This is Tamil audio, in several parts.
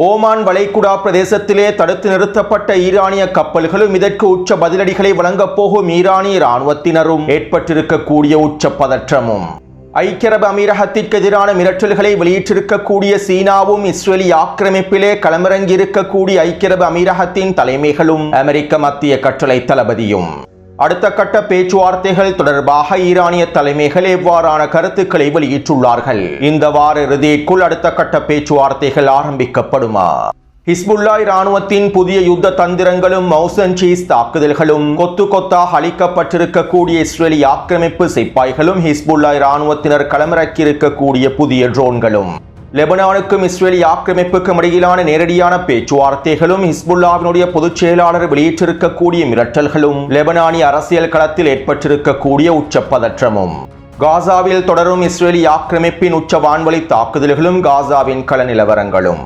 ஓமான் வளைகுடா பிரதேசத்திலே தடுத்து நிறுத்தப்பட்ட ஈரானிய கப்பல்களும் இதற்கு உச்ச பதிலடிகளை வழங்கப் போகும் ஈரானிய இராணுவத்தினரும் ஏற்பட்டிருக்கக்கூடிய உச்ச பதற்றமும் ஐக்கிய அரபு அமீரகத்திற்கு எதிரான மிரட்டல்களை வெளியிட்டிருக்கக்கூடிய சீனாவும் இஸ்ரேலி ஆக்கிரமிப்பிலே களமிறங்கியிருக்கக்கூடிய ஐக்கிய அரபு அமீரகத்தின் தலைமைகளும் அமெரிக்க மத்திய கட்டளை தளபதியும் அடுத்த கட்ட பேச்சுவார்த்தைகள் தொடர்பாக ஈரானிய தலைமைகள் எவ்வாறான கருத்துக்களை வெளியிட்டுள்ளார்கள்? இந்த வார இறுதிக்குள் அடுத்த கட்ட பேச்சுவார்த்தைகள் ஆரம்பிக்கப்படுமா? ஹிஸ்புல்லா இராணுவத்தின் புதிய யுத்த தந்திரங்களும் மவுசன் சீஸ் தாக்குதல்களும் கொத்து கொத்தாக அளிக்கப்பட்டிருக்கக்கூடிய இஸ்ரேலி ஆக்கிரமிப்பு சிப்பாய்களும் ஹிஸ்புல்லா இராணுவத்தினர் களமிறக்கியிருக்கக்கூடிய புதிய ட்ரோன்களும் லெபனானுக்கும் இஸ்ரேலி ஆக்கிரமிப்புக்கும் இடையிலான நேரடியான பேச்சுவார்த்தைகளும் ஹிஸ்புல்லாவினுடைய பொதுச் செயலாளர் வெளியிட்டிருக்கக்கூடிய மிரட்டல்களும் லெபனானிய அரசியல் களத்தில் ஏற்பட்டிருக்கக்கூடிய உச்ச பதற்றமும் காசாவில் தொடரும் இஸ்ரேலி ஆக்கிரமிப்பின் உச்ச வான்வழி தாக்குதல்களும் காசாவின் கள நிலவரங்களும்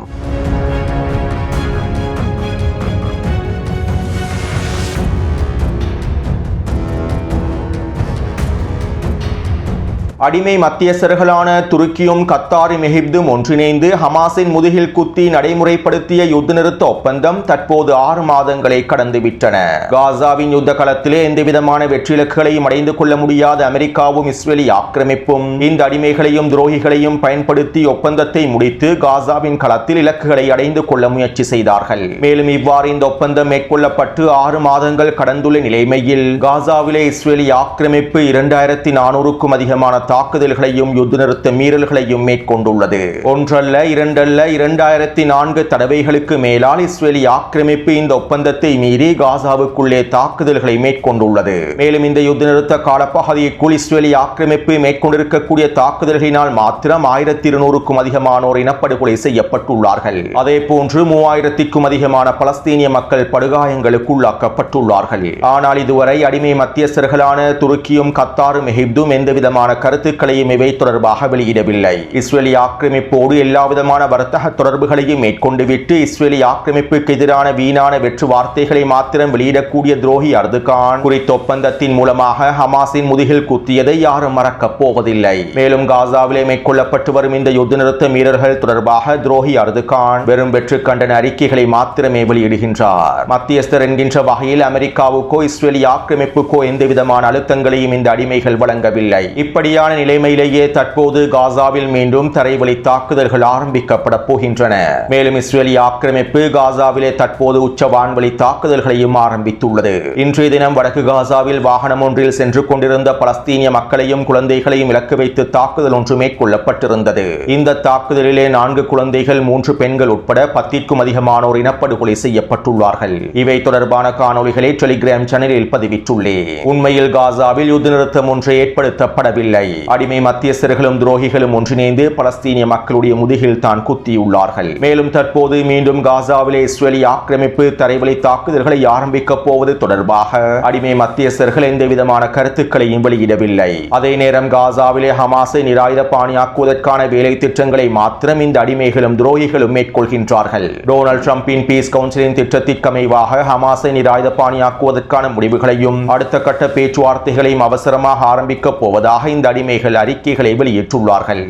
அடிமை மத்தியஸ்தர்களான துருக்கியும் கத்தாரும் எகிப்தும் ஒன்றிணைந்து ஹமாஸின் முதுகில் குத்தி நடைமுறைப்படுத்திய யுத்த நிறுத்த ஒப்பந்தம் தற்போது 6 மாதங்களை கடந்துவிட்டன. காசாவின் யுத்த களத்திலே எந்தவிதமான வெற்றி இலக்குகளையும் அடைந்து கொள்ள முடியாத அமெரிக்காவும் இஸ்ரேலி ஆக்கிரமிப்பும் இந்த அடிமைகளையும் துரோகிகளையும் பயன்படுத்தி ஒப்பந்தத்தை முடித்து காசாவின் களத்தில் இலக்குகளை அடைந்து கொள்ள முயற்சி செய்தார்கள். மேலும் இவ்வாறு இந்த ஒப்பந்தம் மேற்கொள்ளப்பட்டு 6 மாதங்கள் கடந்துள்ள நிலைமையில் காசாவிலே இஸ்ரேலி ஆக்கிரமிப்பு 2400க்கும் அதிகமான தாக்குதல்களையும் யுத்த நிறுத்த மீறல்களையும் மேற்கொண்டுள்ளது. ஒன்றல்ல இரண்டல்ல 2004 தடவைகளுக்கு மேலால் இஸ்ரேலி ஆக்கிரமிப்பு இந்த ஒப்பந்தத்தை மீறி காசாவுக்குள்ளே தாக்குதல்களை மேற்கொண்டுள்ளது. மேலும் இந்த யுத்த நிறுத்த காலப்பகுதிக்குள் இஸ்ரேலி ஆக்கிரமிப்பு மேற்கொண்டிருக்கக்கூடிய தாக்குதல்களினால் மாத்திரம் 1200க்கும் அதிகமானோர் இனப்படுகொலை செய்யப்பட்டுள்ளார்கள். அதே போன்று 3000க்கும் அதிகமான பலஸ்தீனிய மக்கள் படுகாயங்களுக்கு உள்ளாக்கப்பட்டுள்ளார்கள். ஆனால் இதுவரை அடிமை மத்தியஸ்தர்களான துருக்கியும் கத்தாரும் எகிப்தும் எந்தவிதமான கருத்துக்களையும் இவை தொடர்பாக வெளியிடவில்லை. இஸ்ரேலி ஆக்கிரமிப்போடு எல்லாவிதமான வர்த்தக தொடர்புகளையும் மேற்கொண்டுவிட்டு இஸ்ரேலி ஆக்கிரமிப்புக்கு எதிரான வீணான வெற்று வார்த்தைகளை மாத்திரம் வெளியிடக்கூடிய துரோகி அர்துகான் குறித்த ஒப்பந்தத்தின் மூலமாக ஹமாஸின் முதுகில் குத்தியதை யாரும் மறக்கப் போவதில்லை. மேலும் காசாவிலே மேற்கொள்ளப்பட்டு வரும் இந்த யுத்த நிறுத்த மீறல்கள் தொடர்பாக துரோகி அர்துகான் வெறும் வெற்று கண்டன அறிக்கைகளை மாத்திரமே வெளியிடுகின்றார். மத்தியஸ்தர் என்கின்ற வகையில் அமெரிக்காவுக்கோ இஸ்ரேலி ஆக்கிரமிப்புக்கோ எந்தவிதமான அழுத்தங்களையும் இந்த அடிமைகள் வழங்கவில்லை. இப்படியான நிலைமையிலேயே தற்போது காசாவில் மீண்டும் தரைவழி தாக்குதல்கள் ஆரம்பிக்கப்பட போகின்றன. மேலும் இஸ்ரேலி ஆக்கிரமிப்பு காசாவிலே தற்போது உச்ச வான்வழி தாக்குதல்களையும் ஆரம்பித்துள்ளது. இன்றைய தினம் வடக்கு காசாவில் வாகனம் ஒன்றில் சென்று கொண்டிருந்த பலஸ்தீனிய மக்களையும் குழந்தைகளையும் இலக்கு வைத்து தாக்குதல் ஒன்று மேற்கொள்ளப்பட்டிருந்தது. இந்த தாக்குதலிலே 4 குழந்தைகள் 3 பெண்கள் உட்பட 10க்கும் அதிகமானோர் இனப்படுகொலை செய்யப்பட்டுள்ளார்கள். இவை தொடர்பான காணொளிகளை டெலிகிராம் சேனலில் பதிவிட்டுள்ளேன். உண்மையில் காசாவில் யுத்த நிறுத்தம் ஒன்று ஏற்படுத்தப்படவில்லை. அடிமை மத்தியஸ்தர்களும் துரோகிகளும் ஒன்றிணைந்து பலஸ்தீனிய மக்களுடைய முதுகில் தான் குத்தியுள்ளார்கள். மேலும் தற்போது மீண்டும் காசாவிலே இஸ்ரேலி ஆக்கிரமிப்பு தரைவழி தாக்குதல்களை ஆரம்பிக்கப் போவது தொடர்பாக அடிமை மத்தியஸ்தர்கள் எந்தவிதமான கருத்துக்களையும் வெளியிடவில்லை. அதே நேரம் காசாவிலே ஹமாஸை நிராயுதபாணியாக்குவதற்கான வேலை திட்டங்களை மாத்திரம் இந்த அடிமைகளும் துரோகிகளும் மேற்கொள்கின்றார்கள். டொனால்ட் ட்ரம்பின் பீஸ் கவுன்சிலின் திட்டத்திற்கமைவாக ஹமாஸை நிராயுதபாணியாக்குவதற்கான முடிவுகளையும் அடுத்த கட்ட பேச்சுவார்த்தைகளையும் அவசரமாக ஆரம்பிக்கப் போவதாக இந்த அடிமைகள் அறிக்கைகளை வெளியிட்டுள்ளார்கள்.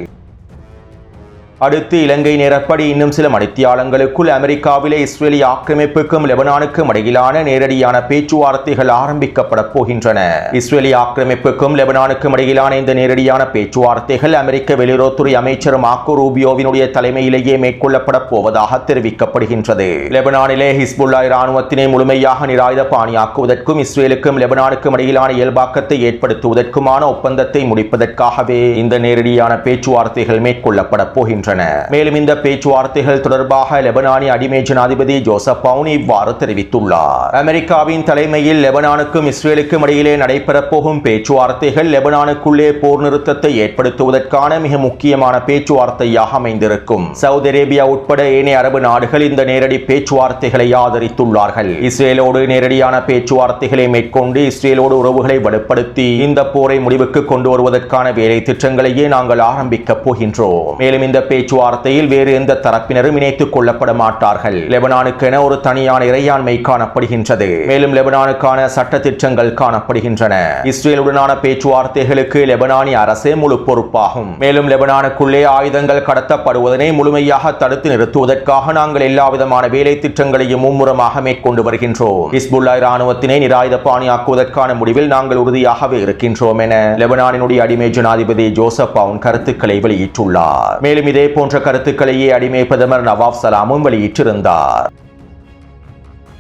அடுத்து இலங்கை நேரப்படி இன்னும் சில மணித்தியாலங்களுக்குள் அமெரிக்காவிலே இஸ்ரேலி ஆக்கிரமிப்புக்கும் லெபனானுக்கும் இடையிலான நேரடியான பேச்சுவார்த்தைகள் ஆரம்பிக்கப்பட போகின்றன. இஸ்ரேலி ஆக்கிரமிப்புக்கும் லெபனானுக்கும் இடையிலான இந்த நேரடியான பேச்சுவார்த்தைகள் அமெரிக்க வெளியுறவுத்துறை அமைச்சர் மார்க்கோ ரூபியோவினுடைய தலைமையிலேயே மேற்கொள்ளப்பட போவதாக தெரிவிக்கப்படுகின்றது. லெபனானிலே ஹிஸ்புல்லா இராணுவத்தினை முழுமையாக நிராயுதபாணியாக்குவதற்கும் இஸ்ரேலுக்கும் லெபனானுக்கும் இடையிலான இயல்பாக்கத்தை ஏற்படுத்துவதற்குமான ஒப்பந்தத்தை முடிப்பதற்காகவே இந்த நேரடியான பேச்சுவார்த்தைகள் மேற்கொள்ளப்பட போகின்றன. மேலும் இந்த பேச்சுவார்த்தைகள் தொடர்பாக லெபனானிய அடிமை ஜனாதிபதி ஜோசப் பவுன் இவ்வாறு தெரிவித்துள்ளார். அமெரிக்காவின் தலைமையில் லெபனானுக்கும் இஸ்ரேலுக்கும் இடையிலே நடைபெறப் போகும் பேச்சுவார்த்தைகள் லெபனானுக்குள்ளே போர் நிறுத்தத்தை ஏற்படுத்துவதற்கான மிக முக்கியமான பேச்சுவார்த்தையாக அமைந்திருக்கும். சவுதி அரேபியா உட்பட ஏனைய அரபு நாடுகள் இந்த நேரடி பேச்சுவார்த்தைகளை ஆதரித்துள்ளார்கள். இஸ்ரேலோடு நேரடியான பேச்சுவார்த்தைகளை மேற்கொண்டு இஸ்ரேலோடு உறவுகளை வலுப்படுத்தி இந்த போரை முடிவுக்கு கொண்டு வருவதற்கான வேலை திட்டங்களையே நாங்கள் ஆரம்பிக்கப் போகின்றோம். மேலும் இந்த பேச்சுவார்த்தையில் வேறு எந்த தரப்பினரும் இணைத்துக் கொள்ளப்பட மாட்டார்கள். லெபனானுக்கென ஒரு தனியான இறையாண்மை காணப்படுகின்றது. மேலும் லெபனானுக்கான சட்ட திட்டங்கள் காணப்படுகின்றன. இஸ்ரேலுடனான பேச்சுவார்த்தைகளுக்கு லெபனானிய அரசே முழு பொறுப்பாகும். மேலும் லெபனானுக்குள்ளே ஆயுதங்கள் கடத்தப்படுவதனை முழுமையாக தடுத்து நிறுத்துவதற்காக நாங்கள் எல்லாவிதமான வேலை திட்டங்களையும் மும்முரமாக மேற்கொண்டு வருகின்றோம். ஹிஸ்புல்லா இராணுவத்தினை நிராயுத பாணியாக்குவதற்கான முடிவில் நாங்கள் உறுதியாகவே இருக்கின்றோம் என லெபனானினுடைய அடிமை ஜனாதிபதி ஜோசப் அவுன் கருத்துக்களை வெளியிட்டுள்ளார். மேலும் இதே போன்ற கருத்துக்களையே அடிமை பிரதமர் நவாப் சலாமும் வெளியிட்டிருந்தார்.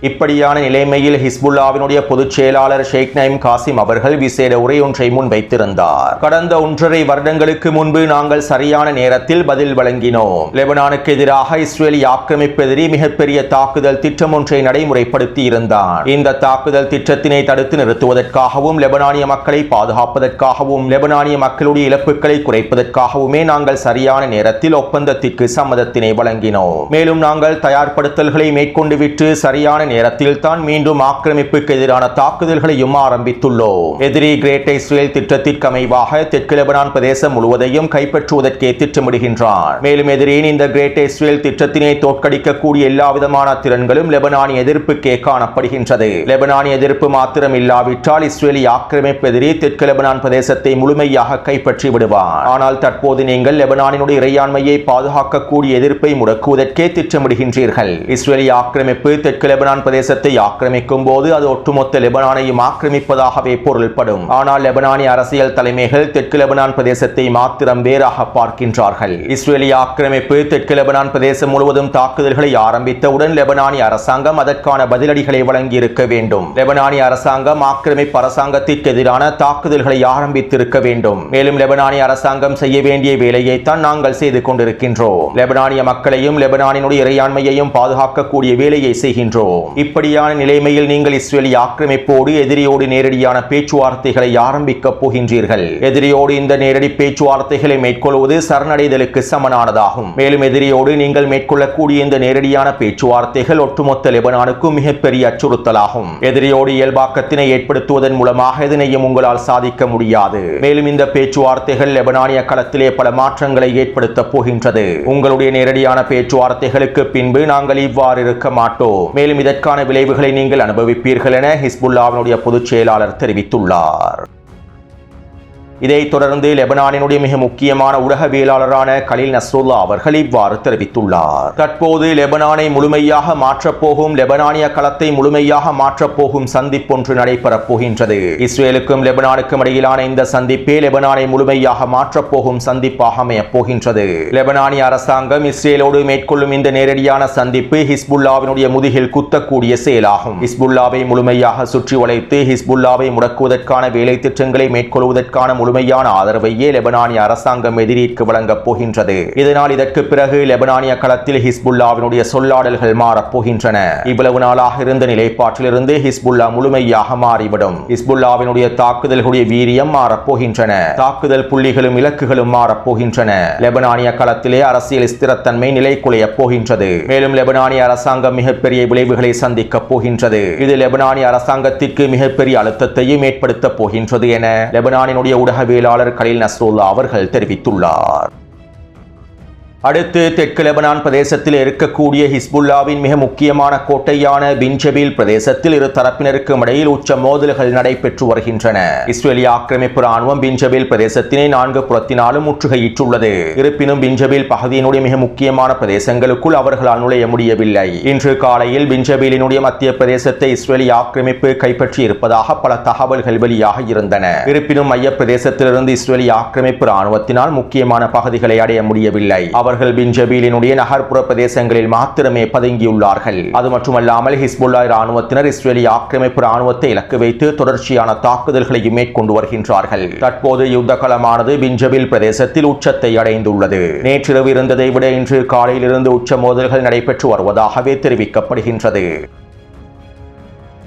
இப்படியான நிலைமையில் ஹிஸ்புல்லாவினுடைய பொதுச் செயலாளர் ஷேக் நயீம் காசிம் அவர்கள் விசேட உரை ஒன்றை முன்வைத்திருந்தார். கடந்த 1.5 வருடங்களுக்கு முன்பு நாங்கள் சரியான நேரத்தில் பதில் வழங்கினோம். லெபனானுக்கு எதிராக இஸ்ரேலிய ஆக்கிரமிப்பு எதிரி மிகப்பெரிய தாக்குதல் திட்டம் ஒன்றை நடைமுறைப்படுத்தி இருந்தார். இந்த தாக்குதல் திட்டத்தினை தடுத்து நிறுத்துவதற்காகவும் லெபனானிய மக்களை பாதுகாப்பதற்காகவும் லெபனானிய மக்களுடைய இழப்புகளை குறைப்பதற்காகவுமே நாங்கள் சரியான நேரத்தில் ஒப்பந்தத்திற்கு சம்மதத்தினை வழங்கினோம். மேலும் நாங்கள் தயார்படுத்தல்களை மேற்கொண்டு விட்டு சரியான நேரத்தில் தான் மீண்டும் ஆக்கிரமிப்புக்கு எதிரான தாக்குதல்களையும் ஆரம்பித்துள்ளோம். எதிரி கிரேட் இஸ்ரேல் திட்டத்திற்கு அமைவாக தெற்கு லெபனான் பிரதேசம் முழுவதையும் கைப்பற்றுவதற்கே திட்டமிடுகின்றார். மேலும் எதிரியின் இந்த கிரேட் இஸ்ரேல் திட்டத்தினை தோற்கடிக்கக்கூடிய எல்லா விதமான திறன்களும் லெபனானிய எதிர்ப்புக்கே காணப்படுகின்றது. லெபனானிய எதிர்ப்பு மாத்திரம் இல்லாவிட்டால் இஸ்ரேலிய ஆக்கிரமிப்பு எதிரி தெற்கு லெபனான் பிரதேசத்தை முழுமையாக கைப்பற்றி விடுவார். ஆனால் தற்போது நீங்கள் லெபனானினுடைய இறையாண்மையை பாதுகாக்கக்கூடிய எதிர்ப்பை முடக்குவதற்கே திட்டமிடுகின்றீர்கள். இஸ்ரேலிய ஆக்கிரமிப்பு தெற்கு லெபனான் பிரதேசத்தை ஆக்கிரமிக்கும் போது அது ஒட்டுமொத்த லெபனானையும் ஆக்கிரமிப்பதாகவே பொருள்படும். ஆனால் லெபனானிய அரசியல் தலைமைகள் தெற்கு லெபனான் பிரதேசத்தை மாத்திரம் வேறாக பார்க்கின்றார்கள். இஸ்ரேலிய ஆக்கிரமிப்பு தெற்கு லெபனான் பிரதேசம் முழுவதும் தாக்குதல்களை ஆரம்பித்தவுடன் லெபனானிய அரசாங்கம் அதற்கான பதிலடிகளை வழங்கி இருக்க வேண்டும். லெபனானிய அரசாங்கம் ஆக்கிரமிப்பு அரசாங்கத்திற்கு எதிரான தாக்குதல்களை ஆரம்பித்திருக்க வேண்டும். மேலும் லெபனானிய அரசாங்கம் செய்ய வேண்டிய வேலையை தான் நாங்கள் செய்து கொண்டிருக்கின்றோம். லெபனானிய மக்களையும் லெபனானினுடைய இறையாண்மையையும் பாதுகாக்கக்கூடிய வேலையை செய்கின்றோம். இப்படியான நிலைமையில் நீங்கள் இஸ்ரேலிய ஆக்கிரமிப்போடு எதிரியோடு நேரடியான பேச்சுவார்த்தைகளை ஆரம்பிக்க போகின்றீர்கள். எதிரியோடு இந்த நேரடி பேச்சுவார்த்தைகளை மேற்கொள்வது சரணடைதலுக்கு சமனானதாகும். மேலும் எதிரியோடு நீங்கள் மேற்கொள்ளக்கூடிய இந்த நேரடியான பேச்சுவார்த்தைகள் ஒட்டுமொத்த லெபனானுக்கு மிகப்பெரிய அச்சுறுத்தலாகும். எதிரியோடு இயல்பாக்கத்தினை ஏற்படுத்துவதன் மூலமாக இதனையும் உங்களால் சாதிக்க முடியாது. மேலும் இந்த பேச்சுவார்த்தைகள் லெபனானிய களத்திலே பல மாற்றங்களை ஏற்படுத்த போகின்றது. உங்களுடைய நேரடியான பேச்சுவார்த்தைகளுக்கு பின்பு நாங்கள் இவ்வாறு இருக்க மாட்டோம். மேலும் இதற்கான விளைவுகளை நீங்கள் அனுபவிப்பீர்கள் என ஹிஸ்புல்லாவினுடைய பொதுச் செயலாளர் தெரிவித்துள்ளார். இதைத் தொடர்ந்து லெபனானினுடைய மிக முக்கியமான ஊடகவியலாளரான கலீல் நஸ்ருல்லா அவர்கள் இவ்வாறு தெரிவித்துள்ளார். தற்போது லெபனானை முழுமையாக மாற்றப்போகும் லெபனானிய களத்தை முழுமையாக மாற்றப்போகும் சந்திப்பொன்று நடைபெறப் போகின்றது. இஸ்ரேலுக்கும் லெபனானுக்கும் இடையிலான இந்த சந்திப்பே லெபனானை முழுமையாக மாற்றப்போகும் சந்திப்பாக அமையப் போகின்றது. லெபனானிய அரசாங்கம் இஸ்ரேலோடு மேற்கொள்ளும் இந்த நேரடியான சந்திப்பு ஹிஸ்புல்லாவினுடைய முதுகில் குத்தக்கூடிய செயலாகும். ஹிஸ்புல்லாவை முழுமையாக சுற்றி வளைத்து ஹிஸ்புல்லாவை முடக்குவதற்கான வேலை திட்டங்களை மேற்கொள்வதற்கான முழுமையான ஆதரவையே லெபனானிய அரசாங்கம் எதிரிக்கு வழங்கப் போகின்றது. இதனால் இதற்கு பிறகு லெபனானிய களத்தில் ஹிஸ்புல்லாவினுடைய சொல்லாடல்கள் மாறப் போகின்றன. இவ்வளவு நாளாக இருந்த நிலைப்பாட்டிலிருந்து ஹிஸ்புல்லா முழுமையாக மாறிவிடும். ஹிஸ்புல்லாவினுடைய தாக்குதல்களுடைய வீரியம் மாறப் போகின்றன. தாக்குதல் புள்ளிகளும் இலக்குகளும் மாறப் போகின்றன. லெபனானிய களத்திலே அரசியல் ஸ்திரத்தன்மை நிலைகுலையப் போகின்றது. மேலும் லெபனானிய அரசாங்கம் மிகப்பெரிய விளைவுகளை சந்திக்கப் போகின்றது. இது லெபனானிய அரசாங்கத்திற்கு மிகப்பெரிய அழுத்தத்தையும் ஏற்படுத்தப் போகின்றது என லெபனானினுடைய ஊடகவியலாளர் கலீல் நஸ்ருல்லா அவர்கள் தெரிவித்துள்ளார். அடுத்து தெற்கு லெபனான் பிரதேசத்தில் இருக்கக்கூடிய ஹிஸ்புல்லாவின் மிக முக்கியமான கோட்டையான பின்ஜபீல் பிரதேசத்தில் இரு தரப்பினருக்கும் இடையில் உச்ச மோதல்கள் நடைபெற்று வருகின்றன. இஸ்ரேலிய ஆக்கிரமிப்பு ராணுவம் பின்ஜபீல் பிரதேசத்தினை 4 புறத்தினாலும் முற்றுகையிட்டுள்ளது. இருப்பினும் பின்ஜபீல் பகுதியினுடைய மிக முக்கியமான பிரதேசங்களுக்குள் அவர்களால் நுழைய முடியவில்லை. இன்று காலையில் பின்ஜபீலினுடைய மத்திய பிரதேசத்தை இஸ்ரேலிய ஆக்கிரமிப்பு கைப்பற்றி இருப்பதாக பல தகவல்கள் வெளியாக இருந்தன. இருப்பினும் மைய பிரதேசத்திலிருந்து இஸ்ரேலிய ஆக்கிரமிப்பு ராணுவத்தினால் முக்கியமான பகுதிகளை அடைய முடியவில்லை. அவர்கள் பின்ஜபீலினுடைய நகர்ப்புற பிரதேசங்களில் மாத்திரமே பதுங்கியுள்ளார்கள். அது மட்டுமல்லாமல் ஹிஸ்புல்லா ராணுவத்தினர் இஸ்ரேலிய ஆக்கிரமிப்பு ராணுவத்தை இலக்கு வைத்து தொடர்ச்சியான தாக்குதல்களையும் மேற்கொண்டு வருகின்றார்கள். தற்போது யுத்த களமானது பின்ஜபீல் பிரதேசத்தில் உச்சத்தை அடைந்துள்ளது. நேற்றிரவு இருந்ததை விட இன்று காலையிலிருந்து உச்ச மோதல்கள் நடைபெற்று வருவதாகவே தெரிவிக்கப்படுகின்றது.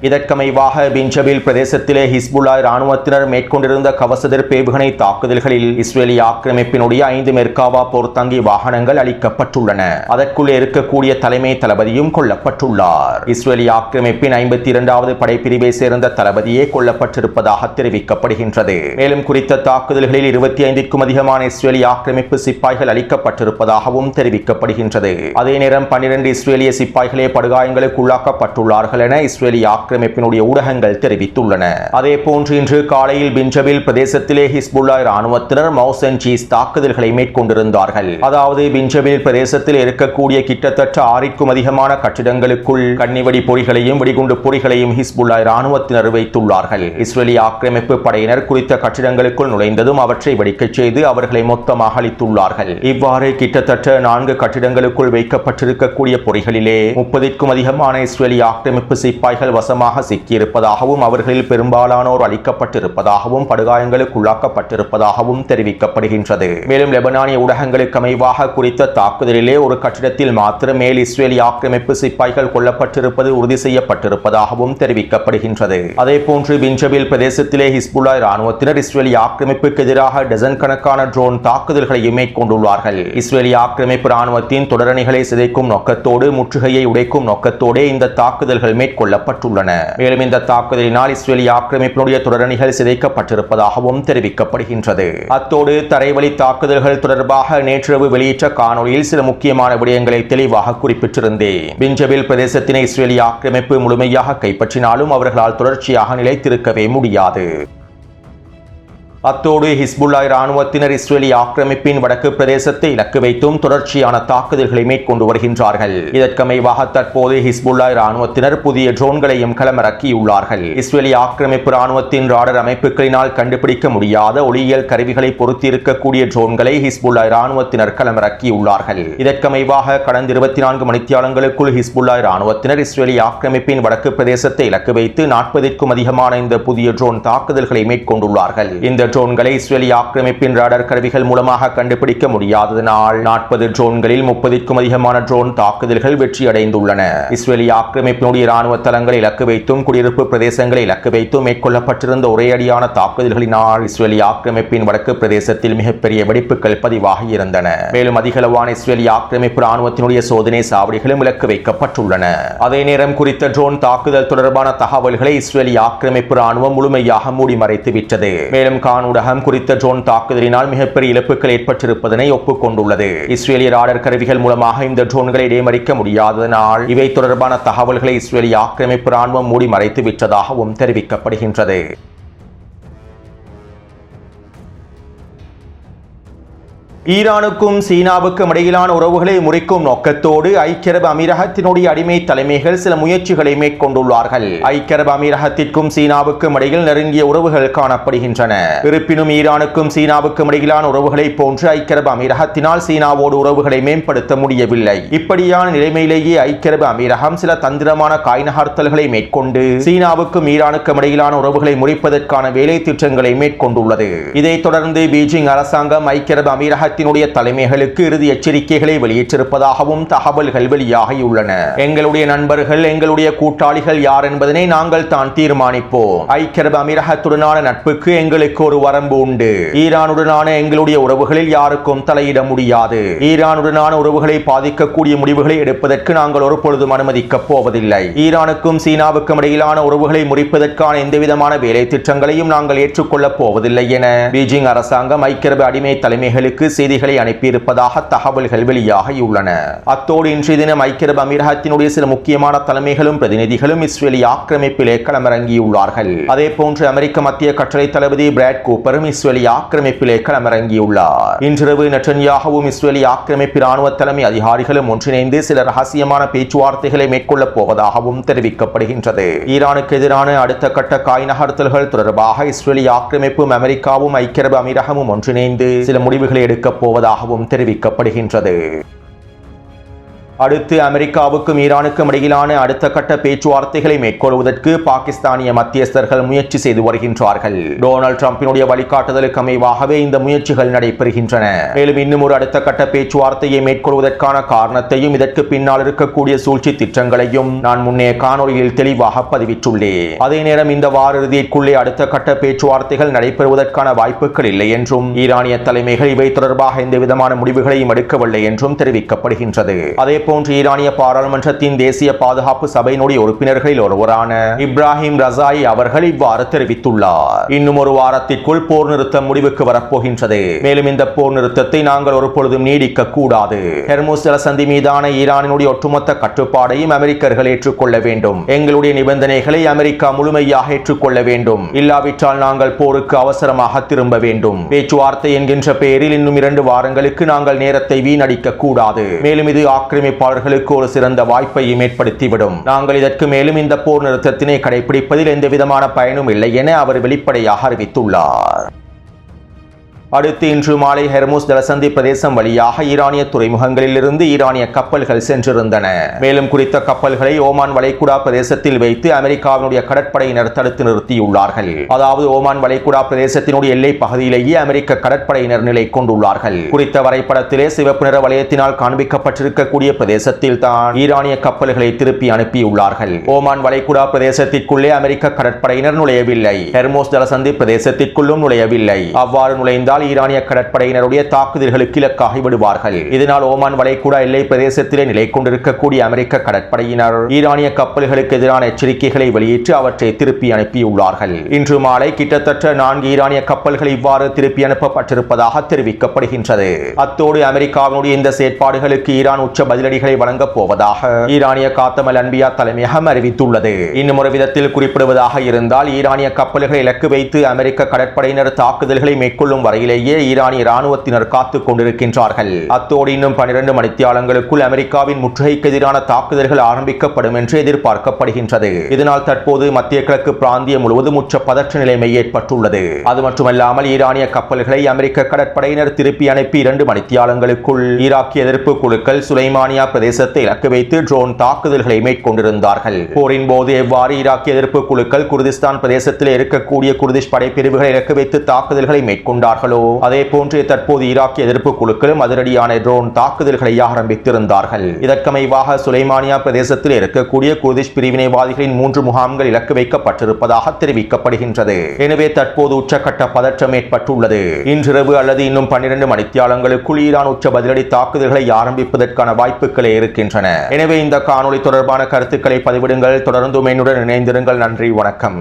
இதற்கமைவாக பின்ஜபில் பிரதேசத்திலே ஹிஸ்புல்லா இராணுவத்தினர் மேற்கொண்டிருந்த கவசதிர்ப்பு ஏவுகணை தாக்குதல்களில் இஸ்ரேலிய ஆக்கிரமிப்பினுடைய 5 மெர்காவா போர்த்தங்கி வாகனங்கள் அளிக்கப்பட்டுள்ளன. அதற்குள்ளே இருக்கக்கூடிய தலைமை தளபதியும் கொல்லப்பட்டுள்ளார். இஸ்ரேலிய ஆக்கிரமிப்பின் 52வது படைப்பிரிவை சேர்ந்த தளபதியே கொல்லப்பட்டிருப்பதாக தெரிவிக்கப்படுகின்றது. மேலும் குறித்த தாக்குதல்களில் 25க்கும் அதிகமான இஸ்ரேலிய ஆக்கிரமிப்பு சிப்பாய்கள் அளிக்கப்பட்டிருப்பதாகவும் தெரிவிக்கப்படுகின்றது. அதே நேரம் 12 இஸ்ரேலிய சிப்பாய்களே படுகாயங்களுக்கு உள்ளாக்கப்பட்டுள்ளார்கள் என இஸ்ரேலிய ஆக்கிரமிப்பினுடைய ஊடகங்கள் தெரிவித்துள்ளன. அதே போன்று இன்று காலையில் பின்ஜபில் பிரதேசத்திலே ஹிஸ்புல்லா இராணுவத்தினர் மவுஸ் அண்ட் சீஸ் தாக்குதல்களை மேற்கொண்டிருந்தார்கள். அதாவது பின்ஜபில் பிரதேசத்தில் இருக்கக்கூடிய கிட்டத்தட்ட 6க்கும் அதிகமான கட்டிடங்களுக்குள் கன்னிவெடி பொறிகளையும் வெடிகுண்டு பொறிகளையும் ஹிஸ்புல்லா இராணுவத்தினர் வைத்துள்ளார்கள். இஸ்ரேலிய ஆக்கிரமிப்பு படையினர் குறித்த கட்டிடங்களுக்குள் நுழைந்ததும் அவற்றை வெடிக்கச் செய்து அவர்களை மொத்தமாக அழித்துள்ளார்கள். இவ்வாறு கிட்டத்தட்ட 4 கட்டிடங்களுக்குள் வைக்கப்பட்டிருக்கக்கூடிய பொறிகளிலே 30க்கும் அதிகமான இஸ்ரேலிய ஆக்கிரமிப்பு சிப்பாய்கள் வசமாக சிக்கியிருப்பதாகவும் அவர்களில் பெரும்பாலானோர் அழிக்கப்பட்டிருப்பதாகவும் படுகாயங்களுக்கு உள்ளாக்கப்பட்டிருப்பதாகவும் தெரிவிக்கப்படுகின்றது. மேலும் லெபனானிய ஊடகங்களுக்கு அமைவாக குறித்த தாக்குதலிலே ஒரு கட்டிடத்தில் மாத்திரமே இஸ்ரேலிய ஆக்கிரமிப்பு சிப்பாய்கள் கொல்லப்பட்டிருப்பது உறுதி செய்யப்பட்டிருப்பதாகவும் தெரிவிக்கப்படுகின்றது. அதே போன்று பின்ஜபில் பிரதேசத்திலே ஹிஸ்புல்லா இராணுவத்தினர் இஸ்ரேலிய ஆக்கிரமிப்புக்கு எதிராக டசன் கணக்கான ட்ரோன் தாக்குதல்களையும் மேற்கொண்டுள்ளார்கள். இஸ்ரேலிய ஆக்கிரமிப்பு இராணுவத்தின் தொடரணிகளை சிதைக்கும் நோக்கத்தோடு முற்றுகையை உடைக்கும் நோக்கத்தோடு இந்த தாக்குதல்கள் மேற்கொள்ளப்பட்டுள்ளன. மேலும் இந்த தாக்குதலினால் இஸ்ரேலிய ஆக்கிரமிப்பினுடைய தொடரணிகள் சிதைக்கப்பட்டிருப்பதாகவும் தெரிவிக்கப்படுகின்றது. அத்தோடு தரைவழி தாக்குதல்கள் தொடர்பாக நேற்றிரவு வெளியிட்ட காணொலியில் சில முக்கியமான விடயங்களை தெளிவாக குறிப்பிட்டிருந்தேன். பின்ஜபில் பிரதேசத்தினை இஸ்ரேலிய ஆக்கிரமிப்பு முழுமையாக கைப்பற்றினாலும் அவர்களால் தொடர்ச்சியாக நிலைத்திருக்கவே முடியாது. அத்தோடு ஹிஸ்புல்லா இராணுவத்தினர் இஸ்ரேலிய ஆக்கிரமிப்பின் வடக்கு பிரதேசத்தை இலக்கு வைத்தும் தொடர்ச்சியான தாக்குதல்களை மேற்கொண்டு வருகின்றார்கள். இதற்கமைவாக தற்போது ஹிஸ்புல்லா இராணுவத்தினர் புதிய ட்ரோன்களையும் களமிறக்கியுள்ளார்கள். இஸ்ரேலிய ஆக்கிரமிப்பு இராணுவத்தின் ராடர் அமைப்புகளினால் கண்டுபிடிக்க முடியாத ஒளியியல் கருவிகளை பொருத்தியிருக்கக்கூடிய ட்ரோன்களை ஹிஸ்புல்லா இராணுவத்தினர் களமிறக்கியுள்ளார்கள். இதற்கமைவாக கடந்த 24 மணித்தியாலங்களுக்குள் ஹிஸ்புல்லா இராணுவத்தினர் இஸ்ரேலிய ஆக்கிரமிப்பின் வடக்கு பிரதேசத்தை இலக்கு வைத்து 40க்கும் அதிகமான இந்த புதிய ட்ரோன் தாக்குதல்களை மேற்கொண்டுள்ளார்கள். இந்த ட்ரோன்களை இஸ்ரேலிய ஆக்கிரமிப்பின் ராடர் கருவிகள் மூலமாக கண்டுபிடிக்க முடியாததனால் 40 ட்ரோன்களில் 30க்கும் அதிகமான ட்ரோன் தாக்குதல்கள் வெற்றியடைந்துள்ளன. இஸ்ரேலிய ஆக்கிரமிப்பினுடைய இராணுவ தளங்களை இலக்கு வைத்தும் குடியிருப்பு பிரதேசங்களை இலக்கு வைத்தும் மேற்கொள்ளப்பட்டிருந்த ஒரே அடியான தாக்குதல்களினால் இஸ்ரேலிய ஆக்கிரமிப்பின் வடக்கு பிரதேசத்தில் மிகப்பெரிய வெடிப்புகள் பதிவாகி இருந்தன. மேலும் அதிகளவான இஸ்ரேலிய ஆக்கிரமிப்பு இராணுவத்தினுடைய சோதனை சாவடிகளும் இலக்கு வைக்கப்பட்டுள்ளன. அதே நேரம் குறித்த ட்ரோன் தாக்குதல் தொடர்பான தகவல்களை இஸ்ரேலிய ஆக்கிரமிப்பு இராணுவம் முழுமையாக மூடி மறைத்து விட்டது. மேலும் ஊடகம் குறித்த ட்ரோன் தாக்குதலினால் மிகப்பெரிய இழப்புகள் ஏற்பட்டிருப்பதனை ஒப்புக்கொண்டுள்ளது. இஸ்ரேலிய ராடர் கருவிகள் மூலமாக இந்த ட்ரோன்களை இடைமறிக்க முடியாததனால் இவை தொடர்பான தகவல்களை இஸ்ரேலிய ஆக்கிரமிப்பு இராணுவம் மூடி மறைத்து விட்டதாகவும் தெரிவிக்கப்படுகின்றது. ஈரானுக்கும் சீனாவுக்கும் இடையிலான உறவுகளை முறிக்கும் நோக்கத்தோடு ஐக்கிய அரபு அமீரகத்தினுடைய அடிமை தலைமைகள் சில முயற்சிகளை மேற்கொண்டுள்ளார்கள். ஐக்கிய அரபு அமீரகத்திற்கும் சீனாவுக்கும் இடையில் நெருங்கிய உறவுகள் காணப்படுகின்றன. இருப்பினும் ஈரானுக்கும் சீனாவுக்கும் இடையிலான உறவுகளை போன்று ஐக்கிய அரபு அமீரகத்தினால் சீனாவோடு உறவுகளை மேம்படுத்த முடியவில்லை. இப்படியான நிலைமையிலேயே ஐக்கிய அரபு அமீரகம் சில தந்திரமான காய் நகர்த்தல்களை மேற்கொண்டு சீனாவுக்கும் ஈரானுக்கும் இடையிலான உறவுகளை முறிப்பதற்கான வேலை திட்டங்களை மேற்கொண்டுள்ளது. இதைத் தொடர்ந்து பீஜிங் அரசாங்கம் ஐக்கிய அரபு அமீரக தலைமைகளுக்கு இறுதி எச்சரிக்கைகளை வெளியிட்டிருப்பதாகவும் தகவல்கள் வெளியாகியுள்ளன. எங்களுடைய நண்பர்கள் எங்களுடைய கூட்டாளிகள் யார் என்பதனை நாங்கள் தான் தீர்மானிப்போம். ஐக்கிய அரபு அமீரகத்துடனான நட்புக்கு எங்களுக்கு ஒரு வரம்பு உண்டு. ஈரானுடனான எங்களுடைய உறவுகளில் யாருக்கும் தலையிட முடியாது. ஈரானுடனான உறவுகளை பாதிக்கக்கூடிய முடிவுகளை எடுப்பதற்கு நாங்கள் ஒருபொழுதும் அனுமதிக்கப் போவதில்லை. ஈரானுக்கும் சீனாவுக்கும் இடையிலான உறவுகளை முறிப்பதற்கான எந்தவிதமான வேலை திட்டங்களையும் நாங்கள் ஏற்றுக்கொள்ளப் போவதில்லை என பீஜிங் அரசாங்கம் ஐக்கிய அரபு அடிமை தலைமைகளுக்கு செய்திகளை அனுப்பியிருப்பதாக தகவல்கள் வெளியாகியுள்ளன. அத்தோடு இன்றைய தினம் ஐக்கிய அரபு அமீரகத்தினுடைய சில முக்கியமான தலைமைகளும் பிரதிநிதிகளும் இஸ்ரேலிய ஆக்கிரமிப்பிலே களமிறங்கியுள்ளார்கள். அதே போன்று அமெரிக்க மத்திய கட்டளை தளபதி பிராட் கூப்பரும் இஸ்ரேலிய ஆக்கிரமிப்பிலே களமிறங்கியுள்ளார். இன்றிரவு நெட்டன்யாகுவும் இஸ்ரேலிய ஆக்கிரமிப்பு இராணுவ தலைமை அதிகாரிகளும் ஒன்றிணைந்து சில ரகசியமான பேச்சுவார்த்தைகளை மேற்கொள்ளப் போவதாகவும் தெரிவிக்கப்படுகின்றது. ஈரானுக்கு எதிரான அடுத்த கட்ட காய் நகர்த்தல்கள் தொடர்பாக இஸ்ரேலிய ஆக்கிரமிப்பும் அமெரிக்காவும் ஐக்கிய அரபு அமீரகமும் ஒன்றிணைந்து சில முடிவுகளை எடுக்கப் போவதாகவும் தெரிவிக்கப்படுகின்றது. அடுத்து அமெரிக்காவுக்கும் ஈரானுக்கும் இடையிலான அடுத்த கட்ட பேச்சுவார்த்தைகளை மேற்கொள்வதற்கு பாகிஸ்தானிய மத்தியஸ்தர்கள் முயற்சி செய்து வருகின்றார்கள். டொனால்ட் டிரம்பினுடைய வழிகாட்டுதலுக்கு அமைவாகவே இந்த முயற்சிகள் நடைபெறுகின்றன. மேலும் இன்னும் ஒரு அடுத்த கட்ட பேச்சுவார்த்தையை மேற்கொள்வதற்கான காரணத்தையும் இதற்கு பின்னால் இருக்கக்கூடிய சூழ்ச்சி திட்டங்களையும் நான் முன்னே காணொலியில் தெளிவாக பதிவிட்டுள்ளேன். அதே நேரம் இந்த வார இறுதிக்குள்ளே அடுத்த கட்ட பேச்சுவார்த்தைகள் நடைபெறுவதற்கான வாய்ப்புகள் இல்லை என்றும் ஈரானிய தலைமைகள் இவை தொடர்பாக எந்த விதமான முடிவுகளையும் எடுக்கவில்லை என்றும் தெரிவிக்கப்படுகின்றது. அதே போன்று ஈரானிய பாராளுமன்றத்தின் தேசிய பாதுகாப்பு சபையினுடைய உறுப்பினர்களில் ஒருவரான இப்ராஹிம் ரசாயி அவர்கள் இவ்வாறு தெரிவித்துள்ளார். இன்னும் ஒரு வாரத்திற்குள் போர் நிறுத்தம் முடிவுக்கு வரப்போகின்றது. மேலும் இந்த போர் நிறுத்தத்தை நாங்கள் ஒரு பொழுதும் நீடிக்க கூடாது. ஹெர்முஸ் ஜலசந்தி மீதான ஈரானினுடைய ஒட்டுமொத்த கட்டுப்பாடையும் அமெரிக்கர்கள் ஏற்றுக்கொள்ள வேண்டும். எங்களுடைய நிபந்தனைகளை அமெரிக்கா முழுமையாக ஏற்றுக்கொள்ள வேண்டும். இல்லாவிட்டால் நாங்கள் போருக்கு அவசரமாக திரும்ப வேண்டும். பேச்சுவார்த்தை என்கின்ற பெயரில் இன்னும் 2 வாரங்களுக்கு நாங்கள் நேரத்தை வீணடிக்க கூடாது. மேலும் இது ஆக்கிரமிப்பாளர்களுக்கு ஒரு சிறந்த வாய்ப்பையும் ஏற்படுத்திவிடும். நாங்கள் இதற்கு மேலும் இந்த போர் நிறுத்தத்தினை கடைபிடிப்பதில் எந்த விதமான பயனும் இல்லை என அவர் வெளிப்படையாக அறிவித்துள்ளார். அடுத்து இன்று மாலை ஹெர்முஸ் ஜலசந்தி பிரதேசம் வழியாக ஈரானிய துறைமுகங்களில் இருந்து ஈரானிய கப்பல்கள் சென்றிருந்தன. மேலும் குறித்த கப்பல்களை ஓமான் வளைகுடா பிரதேசத்தில் வைத்து அமெரிக்காவினுடைய கடற்படையினர் தடுத்து நிறுத்தியுள்ளார்கள். அதாவது ஓமான் வளைகுடா பிரதேசத்தினுடைய எல்லை பகுதியிலேயே அமெரிக்க கடற்படையினர் நிலை கொண்டுள்ளார்கள். குறித்த வரைபடத்திலே சிவப்பு நிற வளையத்தினால் காண்பிக்கப்பட்டிருக்கக்கூடிய பிரதேசத்தில் தான் ஈரானிய கப்பல்களை திருப்பி அனுப்பியுள்ளார்கள். ஓமான் வளைகுடா பிரதேசத்திற்குள்ளே அமெரிக்க கடற்படையினர் நுழையவில்லை. ஹெர்முஸ் ஜலசந்தி பிரதேசத்திற்குள்ளும் நுழையவில்லை. அவ்வாறு நுழைந்தால் ஈரானிய கடற்படையினருடைய தாக்குதல்களுக்கு இலக்காகி விடுவார்கள். இதனால் ஓமான் வளைகுடா எல்லை பிரதேசத்திலே நிலை கொண்டிருக்கக்கூடிய அமெரிக்க கடற்படையினர் ஈரானிய கப்பல்களுக்கு எதிரான எச்சரிக்கைகளை வெளியிட்டு அவற்றை திருப்பி அனுப்பியுள்ளார்கள். இன்று மாலை கிட்டத்தட்ட 4 ஈரானிய கப்பல்கள் இவ்வாறு திருப்பி அனுப்பப்பட்டிருப்பதாக தெரிவிக்கப்படுகின்றது. அத்தோடு அமெரிக்காவினுடைய இந்த செயற்பாடுகளுக்கு ஈரான் உச்ச பதிலடிகளை வழங்கப் போவதாக ஈரானிய காத்தமல் அன்பியா தலைமையகம் அறிவித்துள்ளது. இன்னும் ஒரு விதத்தில் குறிப்பிடுவதாக இருந்தால் ஈரானிய கப்பல்களை இலக்கு வைத்து அமெரிக்க கடற்படையினர் தாக்குதல்களை மேற்கொள்ளும் வரையிலே ஈரானிய ராணுவத்தினர் காத்துக் கொண்டிருக்கின்றார்கள். அத்தோடு இன்னும் 12 மணித்தியாலங்களுக்குள் அமெரிக்காவின் முற்றுகைக்கு எதிரான தாக்குதல்கள் ஆரம்பிக்கப்படும் என்று எதிர்பார்க்கப்படுகின்றது. இதனால் தற்போது மத்திய கிழக்கு பிராந்தியம் முழுவதும் உச்ச பதற்ற நிலைமை ஏற்பட்டுள்ளது. அது மட்டுமல்லாமல் ஈரானிய கப்பல்களை அமெரிக்க கடற்படையினர் திருப்பி அனுப்பி 2 மணித்தியாலங்களுக்குள் ஈராக்கிய எதிர்ப்பு குழுக்கள் சுலைமானியா பிரதேசத்தை இலக்கு வைத்து ட்ரோன் தாக்குதல்களை மேற்கொண்டிருந்தார்கள். போரின் போது எவ்வாறு ஈராக்கிய எதிர்ப்பு குழுக்கள் குர்திஸ்தான் பிரதேசத்தில் இருக்கக்கூடிய குர்திஷ் படைப்பிரிவுகளை இலக்கு வைத்து தாக்குதல்களை மேற்கொண்டார்களோ அதே போன்று தற்போது ஈராக்கிய எதிர்ப்பு குழுக்களும் அதிரடியான ட்ரோன் தாக்குதல்களை ஆரம்பித்திருந்தார்கள். இதற்கமைவாக சுலைமானியா பிரதேசத்தில் இருக்கக்கூடிய குர்திஷ் பிரிவினைவாதிகளின் 3 முகாம்கள் இலக்கு வைக்கப்பட்டிருப்பதாக தெரிவிக்கப்படுகின்றது. எனவே தற்போது உச்சக்கட்ட பதற்றம் ஏற்பட்டுள்ளது. இன்றிரவு அல்லது இன்னும் 12 மணித்தியாலங்களுக்குள் ஈரான் உச்ச பதிலடி தாக்குதல்களை ஆரம்பிப்பதற்கான வாய்ப்புகளே இருக்கின்றன. எனவே இந்த காணொளி தொடர்பான கருத்துக்களை பதிவிடுங்கள். தொடர்ந்து என்னுடன் இணைந்திருங்கள். நன்றி, வணக்கம்.